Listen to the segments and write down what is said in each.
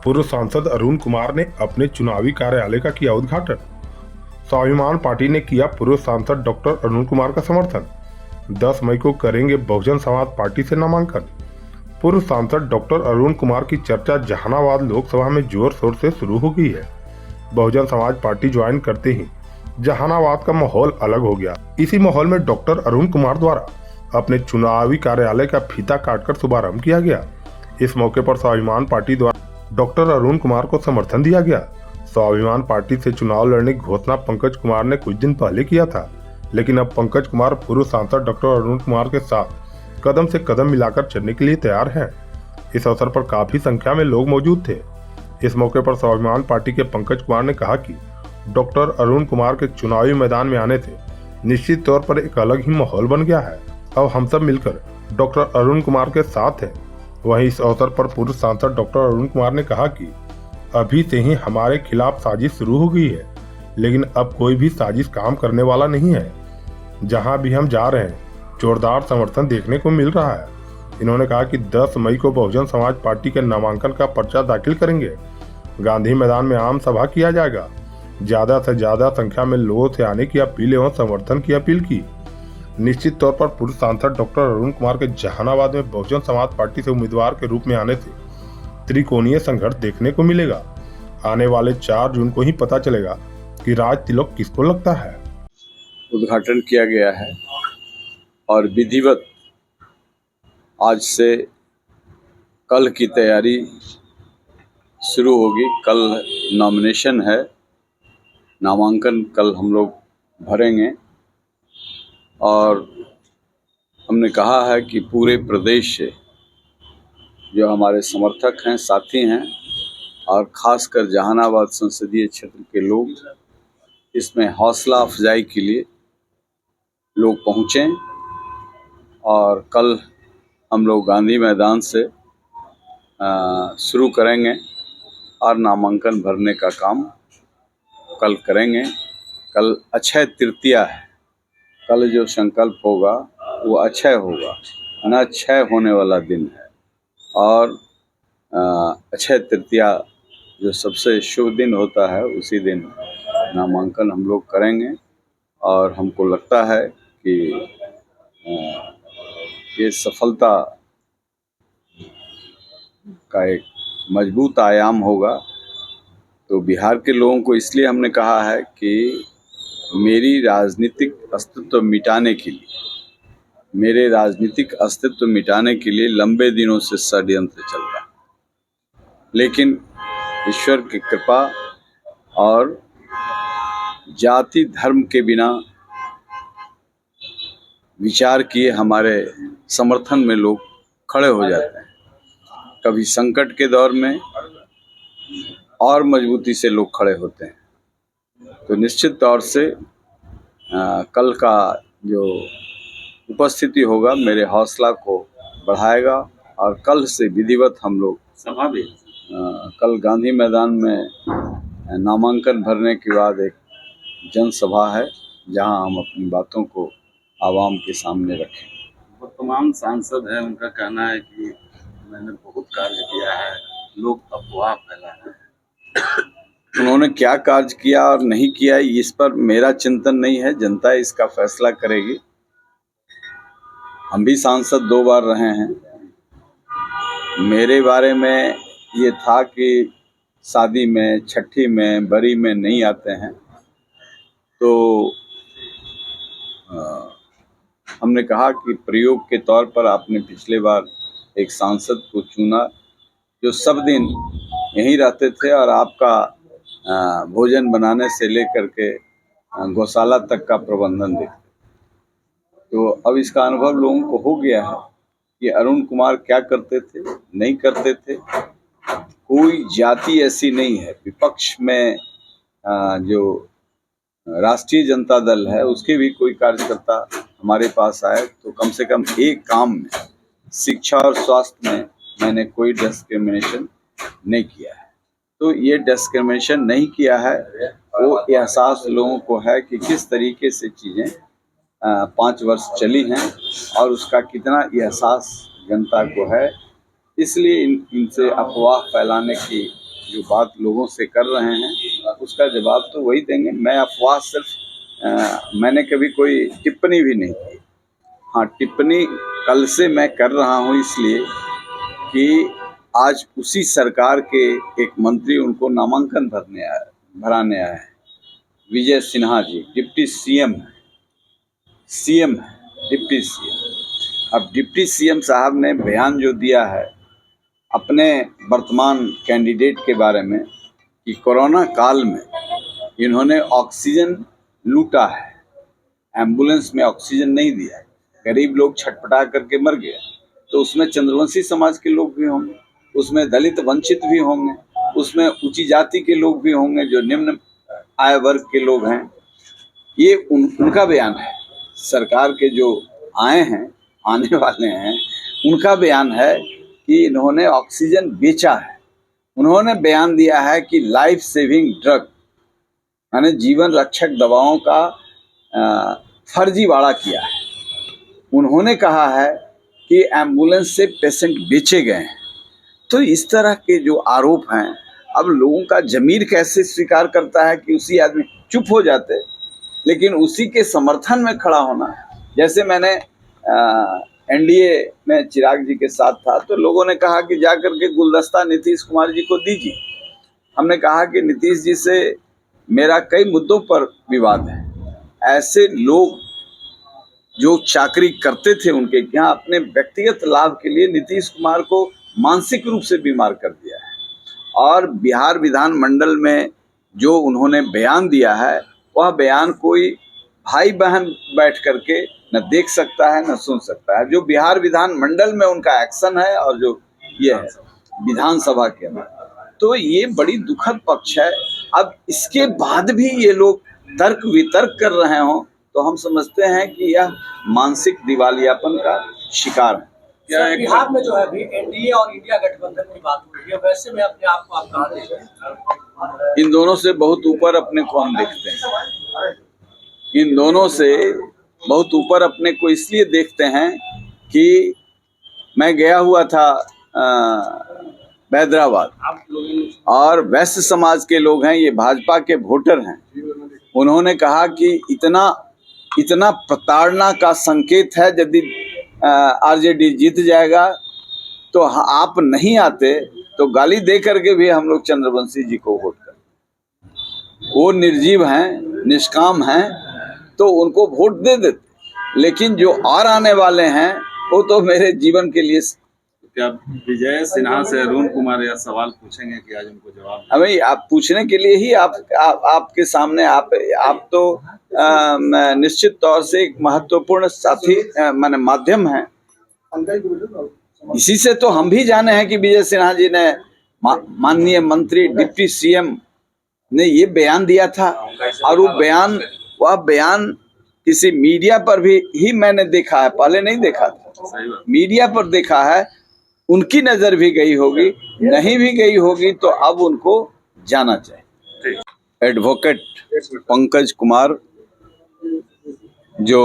पूर्व सांसद अरुण कुमार ने अपने चुनावी कार्यालय का किया उद्घाटन। स्वाभिमान पार्टी ने किया पूर्व सांसद डॉक्टर अरुण कुमार का समर्थन। 10 मई को करेंगे बहुजन समाज पार्टी से नामांकन। पूर्व सांसद डॉक्टर अरुण कुमार की चर्चा जहानाबाद लोकसभा में जोर शोर से शुरू हो गई है। बहुजन समाज पार्टी ज्वाइन करते ही जहानाबाद का माहौल अलग हो गया। इसी माहौल में डॉक्टर अरुण कुमार द्वारा अपने चुनावी कार्यालय का फीता काटकर शुभारंभ किया गया। इस मौके पर स्वाभिमान पार्टी द्वारा डॉक्टर अरुण कुमार को समर्थन दिया गया। स्वाभिमान पार्टी से चुनाव लड़ने की घोषणा पंकज कुमार ने कुछ दिन पहले किया था, लेकिन अब पंकज कुमार पूर्व सांसद डॉक्टर अरुण कुमार के साथ कदम से कदम मिलाकर चलने के लिए तैयार हैं। इस अवसर पर काफी संख्या में लोग मौजूद थे। इस मौके पर स्वाभिमान पार्टी के पंकज कुमार ने कहा कि डॉक्टर अरुण कुमार के चुनावी मैदान में आने से निश्चित तौर पर एक अलग ही माहौल बन गया है। अब हम सब मिलकर डॉक्टर अरुण कुमार के साथ हैं। वहीं इस अवसर पर पूर्व सांसद डॉक्टर अरुण कुमार ने कहा कि अभी से ही हमारे खिलाफ साजिश शुरू हो गई है, लेकिन अब कोई भी साजिश काम करने वाला नहीं है। जहां भी हम जा रहे हैं जोरदार समर्थन देखने को मिल रहा है। इन्होंने कहा कि 10 मई को बहुजन समाज पार्टी के नामांकन का पर्चा दाखिल करेंगे। गांधी मैदान में आम सभा किया जाएगा। ज्यादा से ज्यादा संख्या में लोगों से आने की अपील एवं समर्थन की अपील की। निश्चित तौर पर पूर्व सांसद डॉक्टर अरुण कुमार के जहानाबाद में बहुजन समाज पार्टी से उम्मीदवार के रूप में आने से त्रिकोणीय संघर्ष देखने को मिलेगा। आने वाले 4 जून को ही पता चलेगा कि राज तिलक किसको लगता है। उद्घाटन किया गया है और विधिवत आज से कल की तैयारी शुरू होगी। कल नॉमिनेशन है, नामांकन कल हम लोग भरेंगे और हमने कहा है कि पूरे प्रदेश से जो हमारे समर्थक हैं, साथी हैं और ख़ासकर जहानाबाद संसदीय क्षेत्र के लोग इसमें हौसला अफजाई के लिए लोग पहुँचें और कल हम लोग गांधी मैदान से शुरू करेंगे और नामांकन भरने का काम कल करेंगे। कल अक्षय तृतीया है। कल जो संकल्प होगा वो अक्षय होगा, अनक्षय होने वाला दिन है और अक्षय तृतीया जो सबसे शुभ दिन होता है उसी दिन नामांकन हम लोग करेंगे और हमको लगता है कि ये सफलता का एक मजबूत आयाम होगा। तो बिहार के लोगों को इसलिए हमने कहा है कि मेरी राजनीतिक अस्तित्व मिटाने के लिए, मेरे राजनीतिक अस्तित्व मिटाने के लिए लंबे दिनों से षड्यंत्र चल रहा है, लेकिन ईश्वर की कृपा और जाति धर्म के बिना विचार किए हमारे समर्थन में लोग खड़े हो जाते हैं। कभी संकट के दौर में और मजबूती से लोग खड़े होते हैं। तो निश्चित तौर से कल का जो उपस्थिति होगा मेरे हौसला को बढ़ाएगा और कल से विधिवत हम लोग सभा भी कल गांधी मैदान में नामांकन भरने के बाद एक जनसभा है जहां हम अपनी बातों को आवाम के सामने रखें। तमाम सांसद हैं, उनका कहना है कि मैंने बहुत कार्य किया है, लोग अफवाह फैला रहे हैं। उन्होंने क्या कार्य किया और नहीं किया इस पर मेरा चिंतन नहीं है, जनता इसका फैसला करेगी। हम भी सांसद 2 बार रहे हैं। मेरे बारे में ये था कि शादी में, छठी में, बरी में नहीं आते हैं, तो हमने कहा कि प्रयोग के तौर पर आपने पिछले बार एक सांसद को चुना जो सब दिन यहीं रहते थे और आपका भोजन बनाने से लेकर के गौशाला तक का प्रबंधन देखते। तो अब इसका अनुभव लोगों को हो गया है कि अरुण कुमार क्या करते थे, नहीं करते थे। कोई जाति ऐसी नहीं है। विपक्ष में जो राष्ट्रीय जनता दल है उसके भी कोई कार्यकर्ता हमारे पास आए तो कम से कम एक काम में, शिक्षा और स्वास्थ्य में मैंने कोई डिस्क्रिमिनेशन नहीं किया है। तो ये डिस्क्रिमिनेशन नहीं किया है, वो एहसास लोगों को है कि किस तरीके से चीज़ें 5 वर्ष चली हैं और उसका कितना एहसास जनता को है। इसलिए इनसे अफवाह फैलाने की जो बात लोगों से कर रहे हैं उसका जवाब तो वही देंगे। मैं अफवाह सिर्फ मैंने कभी कोई टिप्पणी भी नहीं की। हाँ, टिप्पणी कल से मैं कर रहा हूँ इसलिए कि आज उसी सरकार के एक मंत्री उनको नामांकन भराने आए हैं। विजय सिन्हा जी डिप्टी सीएम है, डिप्टी सीएम। अब डिप्टी सीएम साहब ने बयान जो दिया है अपने वर्तमान कैंडिडेट के बारे में कि कोरोना काल में इन्होंने ऑक्सीजन लूटा है, एम्बुलेंस में ऑक्सीजन नहीं दिया है, गरीब लोग छटपटा करके मर गए, तो उसमें चंद्रवंशी समाज के लोग भी होंगे, उसमें दलित वंचित भी होंगे, उसमें ऊंची जाति के लोग भी होंगे, जो निम्न आय वर्ग के लोग हैं। ये उनका बयान है। सरकार के जो आए हैं, आने वाले हैं, उनका बयान है कि इन्होंने ऑक्सीजन बेचा है। उन्होंने बयान दिया है कि लाइफ सेविंग ड्रग यानी जीवन रक्षक दवाओं का फर्जीवाड़ा किया है। उन्होंने कहा है कि एम्बुलेंस से पेशेंट बेचे गए हैं। तो इस तरह के जो आरोप हैं, अब लोगों का ज़मीर कैसे स्वीकार करता है कि उसी आदमी चुप हो जाते, लेकिन उसी के समर्थन में खड़ा होना। जैसे मैंने एनडीए में चिराग जी के साथ था तो लोगों ने कहा कि जा करके गुलदस्ता नीतीश कुमार जी को दीजिए। हमने कहा कि नीतीश जी से मेरा कई मुद्दों पर विवाद है। ऐसे लोग जो चाकरी करते थे उनके यहाँ अपने व्यक्तिगत लाभ के लिए नीतीश कुमार को मानसिक रूप से बीमार कर दिया है। और बिहार विधानमंडल में जो उन्होंने बयान दिया है वह बयान कोई भाई बहन बैठ करके न देख सकता है न सुन सकता है। जो बिहार विधानमंडल में उनका एक्शन है और जो ये है विधानसभा के अंदर, तो ये बड़ी दुखद पक्ष है। अब इसके बाद भी ये लोग तर्क वितर्क कर रहे हों तो हम समझते हैं कि यह मानसिक दिवालियापन का शिकार है। सर, बिहार में जो है अभी एनडीए और इंडिया गठबंधन की बात हो रही है, वैसे में अपने आप को आप कहाँ देखते हैं? इन दोनों से बहुत ऊपर अपने को हम देखते हैं। इन दोनों से बहुत ऊपर अपने को इसलिए देखते हैं कि मैं गया हुआ था हैदराबाद और वैश्य समाज के लोग हैं, ये भाजपा के वोटर हैं। उन्होंने कहा कि इतना प्रताड़ना का संकेत है, यदि आरजेडी जीत जाएगा तो आप नहीं आते तो गाली दे करके भी हम लोग चंद्रवंशी जी को वोट करें। वो निर्जीव हैं, निष्काम हैं, तो उनको वोट दे देते। लेकिन जो और आने वाले हैं वो तो मेरे जीवन के लिए। क्या विजय सिन्हा से अरुण कुमार यह सवाल पूछेंगे कि आज उनको जवाब? अभी आप पूछने के लिए ही आपके सामने आप तो निश्चित तौर से एक महत्वपूर्ण साथी माने माध्यम है। इसी से तो हम भी जाने हैं कि विजय सिन्हा जी ने माननीय मंत्री डिप्टी सीएम ने ये बयान दिया था। और वह बयान किसी मीडिया पर भी ही मैंने देखा है, पहले नहीं देखा था, मीडिया पर देखा है। उनकी नजर भी गई होगी, नहीं भी गई होगी तो अब उनको जाना चाहिए। एडवोकेट पंकज कुमार जो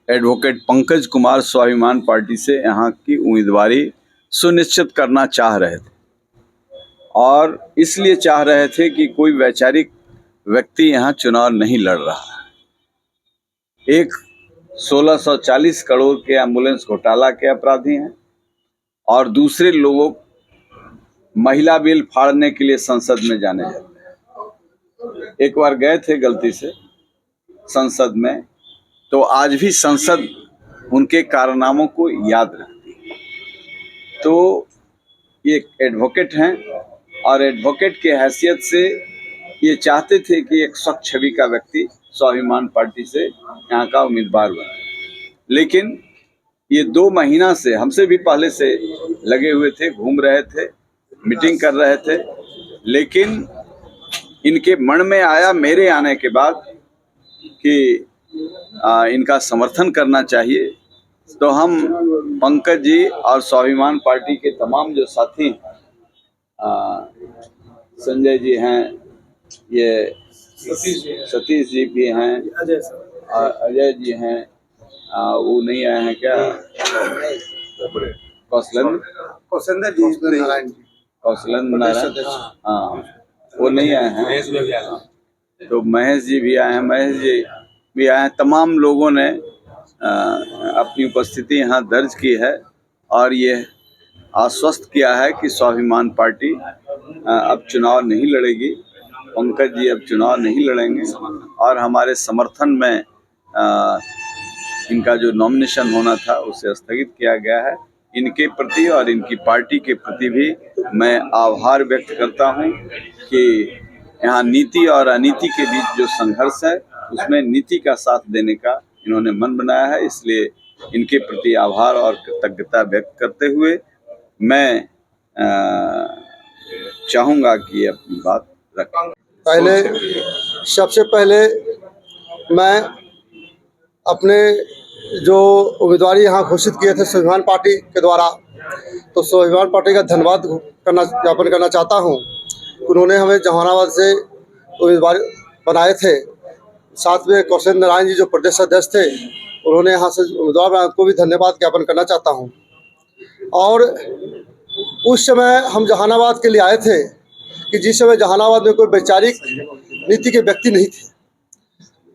एडवोकेट पंकज कुमार स्वाभिमान पार्टी से यहाँ की उम्मीदवारी सुनिश्चित करना चाह रहे थे और इसलिए चाह रहे थे कि कोई वैचारिक व्यक्ति यहाँ चुनाव नहीं लड़ रहा। एक 1640 करोड़ के एम्बुलेंस घोटाला के अपराधी हैं और दूसरे लोगों महिला बिल फाड़ने के लिए संसद में जाने जाते हैं। एक बार गए थे गलती से संसद में, तो आज भी संसद उनके कारनामों को याद रखती है। तो ये एडवोकेट हैं और एडवोकेट के हैसियत से ये चाहते थे कि एक स्वच्छ छवि का व्यक्ति स्वाभिमान पार्टी से यहाँ का उम्मीदवार बने। लेकिन ये 2 महीना से हमसे भी पहले से लगे हुए थे, घूम रहे थे, मीटिंग कर रहे थे। लेकिन इनके मन में आया मेरे आने के बाद कि इनका समर्थन करना चाहिए। तो हम पंकज जी और स्वाभिमान पार्टी के तमाम जो साथी संजय जी हैं, ये सतीश जी भी हैं, अजय जी हैं, वो नहीं आए हैं क्या, कौशलेंद्र नारायण, हाँ वो नहीं आए हैं, तो महेश जी भी आए हैं, महेश जी भी आए हैं। तमाम लोगों ने अपनी उपस्थिति यहाँ दर्ज की है और ये आश्वस्त किया है कि स्वाभिमान पार्टी अब चुनाव नहीं लड़ेगी, पंकज जी अब चुनाव नहीं लड़ेंगे और हमारे समर्थन में इनका जो नॉमिनेशन होना था उसे स्थगित किया गया है। इनके प्रति और इनकी पार्टी के प्रति भी मैं आभार व्यक्त करता हूं कि यहाँ नीति और अनीति के बीच जो संघर्ष है उसमें नीति का साथ देने का इन्होंने मन बनाया है, इसलिए इनके प्रति आभार और कृतज्ञता व्यक्त करते हुए मैं चाहूँगा कि ये अपनी बात रखें। सबसे पहले मैं अपने जो उम्मीदवारी यहाँ घोषित किए थे स्वाभिमान पार्टी के द्वारा, तो स्वाभिमान पार्टी का धन्यवाद ज्ञापन करना चाहता हूँ। उन्होंने हमें जहानाबाद से उम्मीदवार बनाए थे, साथ में कौशलेंद्र नारायण जी जो प्रदेश अध्यक्ष थे उन्होंने यहाँ से उम्मीदवार बनाए, उनको भी धन्यवाद ज्ञापन करना चाहता हूँ। और उस समय हम जहानाबाद के लिए आए थे कि जिस समय जहानाबाद में कोई वैचारिक नीति के व्यक्ति नहीं थे,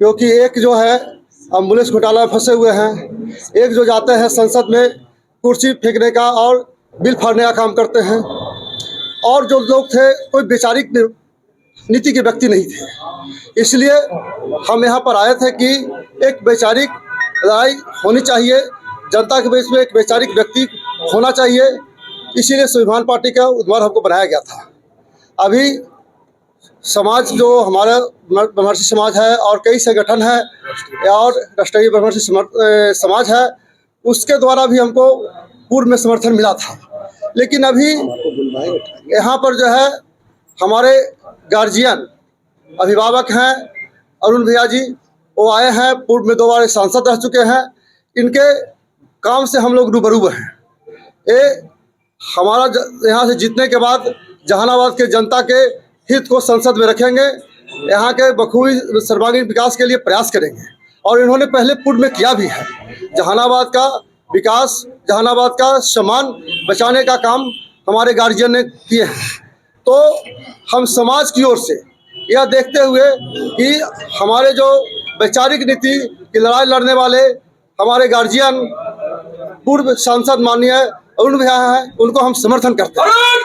क्योंकि एक जो है एम्बुलेंस घोटाला में फंसे हुए हैं, एक जो जाते हैं संसद में कुर्सी फेंकने का और बिल फाड़ने का काम करते हैं, और जो लोग थे कोई वैचारिक नीति के व्यक्ति नहीं थे। इसलिए हम यहाँ पर आए थे कि एक वैचारिक लड़ाई होनी चाहिए, जनता के बीच में एक वैचारिक व्यक्ति होना चाहिए, इसीलिए स्वाभिमान पार्टी का उम्मीदवार हमको बनाया गया था। अभी समाज जो हमारा ब्रह्मर्षि समाज है और कई संगठन है और राष्ट्रीय ब्रह्मर्षि समाज है, उसके द्वारा भी हमको पूर्व में समर्थन मिला था। लेकिन अभी यहाँ पर जो है हमारे गार्जियन अभिभावक हैं अरुण भैया जी, वो आए हैं, पूर्व में 2 बार सांसद रह चुके हैं, इनके काम से हम लोग रूबरू हैं। ये हमारा यहाँ से जीतने के बाद जहानाबाद के जनता के हित को संसद में रखेंगे, यहाँ के बखूबी सर्वांगीण विकास के लिए प्रयास करेंगे और इन्होंने पहले पूर्व में किया भी है। जहानाबाद का विकास, जहानाबाद का सम्मान बचाने का काम हमारे गार्जियन ने किए हैं। तो हम समाज की ओर से यह देखते हुए कि हमारे जो वैचारिक नीति की लड़ाई लड़ने वाले हमारे गार्जियन पूर्व सांसद माननीय अरुण भैया हैं, उनको हम समर्थन करते हैं।